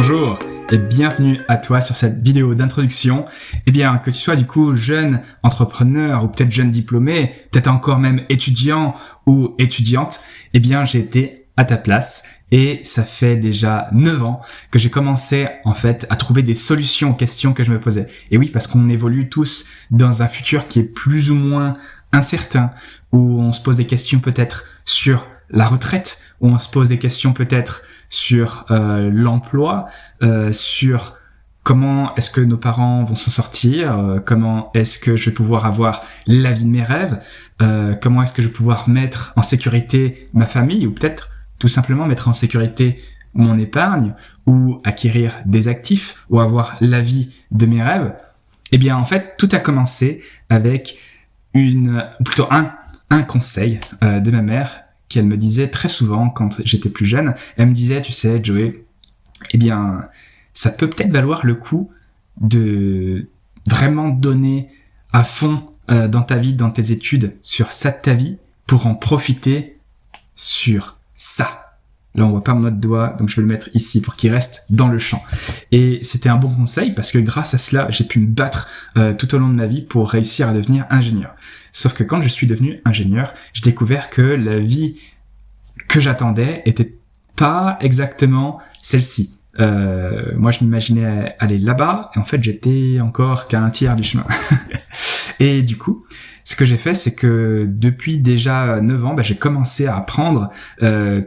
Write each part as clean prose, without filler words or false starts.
Bonjour et bienvenue à toi sur cette vidéo d'introduction. Eh bien, que tu sois du coup jeune entrepreneur ou peut-être jeune diplômé, peut-être encore même étudiant ou étudiante, eh bien j'ai été à ta place et ça fait déjà 9 ans que j'ai commencé en fait à trouver des solutions aux questions que je me posais. Et oui, parce qu'on évolue tous dans un futur qui est plus ou moins incertain, où on se pose des questions peut-être sur la retraite, où on se pose des questions peut-être sur l'emploi, sur comment est-ce que nos parents vont s'en sortir, comment est-ce que je vais pouvoir avoir la vie de mes rêves, comment est-ce que je vais pouvoir mettre en sécurité ma famille, ou peut-être tout simplement mettre en sécurité mon épargne, ou acquérir des actifs, ou avoir la vie de mes rêves. Eh bien en fait tout a commencé avec un conseil de ma mère, qu'elle me disait très souvent quand j'étais plus jeune. Elle me disait, tu sais, Joey, eh bien, ça peut peut-être valoir le coup de vraiment donner à fond dans ta vie, dans tes études, sur ça de ta vie, pour en profiter sur ça. Là, on voit pas mon autre doigt, donc je vais le mettre ici pour qu'il reste dans le champ. Et c'était un bon conseil parce que grâce à cela, j'ai pu me battre tout au long de ma vie pour réussir à devenir ingénieur. Sauf que quand je suis devenu ingénieur, j'ai découvert que la vie que j'attendais était pas exactement celle-ci. Moi, je m'imaginais aller là-bas, et en fait, j'étais encore qu'à un tiers du chemin. Et du coup, ce que j'ai fait, c'est que depuis déjà 9 ans, j'ai commencé à apprendre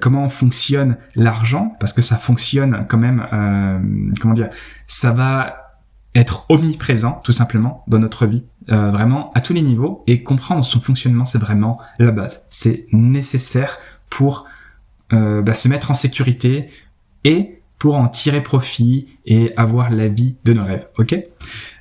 comment fonctionne l'argent, parce que ça fonctionne quand même, ça va être omniprésent, tout simplement, dans notre vie, vraiment à tous les niveaux, et comprendre son fonctionnement, c'est vraiment la base. C'est nécessaire pour se mettre en sécurité et pour en tirer profit et avoir la vie de nos rêves, ok ?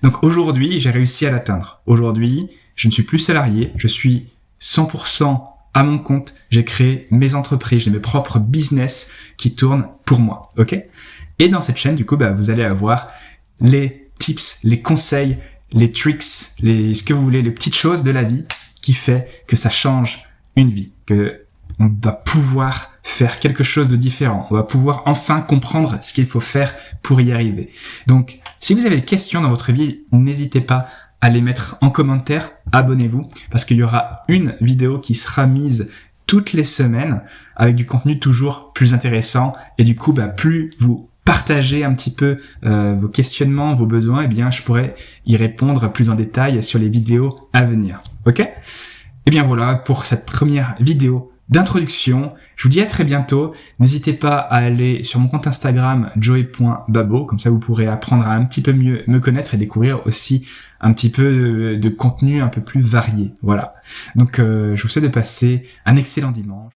Donc aujourd'hui, j'ai réussi à l'atteindre. Aujourd'hui, je ne suis plus salarié, je suis 100% à mon compte, j'ai créé mes entreprises, j'ai mes propres business qui tournent pour moi, ok ? Et dans cette chaîne, du coup, vous allez avoir les tips, les conseils, les tricks, ce que vous voulez, les petites choses de la vie qui fait que ça change une vie, que on va pouvoir faire quelque chose de différent. On va pouvoir enfin comprendre ce qu'il faut faire pour y arriver. Donc, si vous avez des questions dans votre vie, n'hésitez pas à les mettre en commentaire. Abonnez-vous parce qu'il y aura une vidéo qui sera mise toutes les semaines avec du contenu toujours plus intéressant. Et du coup, plus vous partagez un petit peu vos questionnements, vos besoins, je pourrai y répondre plus en détail sur les vidéos à venir. Ok ? Et bien voilà pour cette première vidéo d'introduction. Je vous dis à très bientôt. N'hésitez pas à aller sur mon compte Instagram joey.babo, comme ça vous pourrez apprendre à un petit peu mieux me connaître et découvrir aussi un petit peu de contenu un peu plus varié. Voilà. Donc je vous souhaite de passer un excellent dimanche.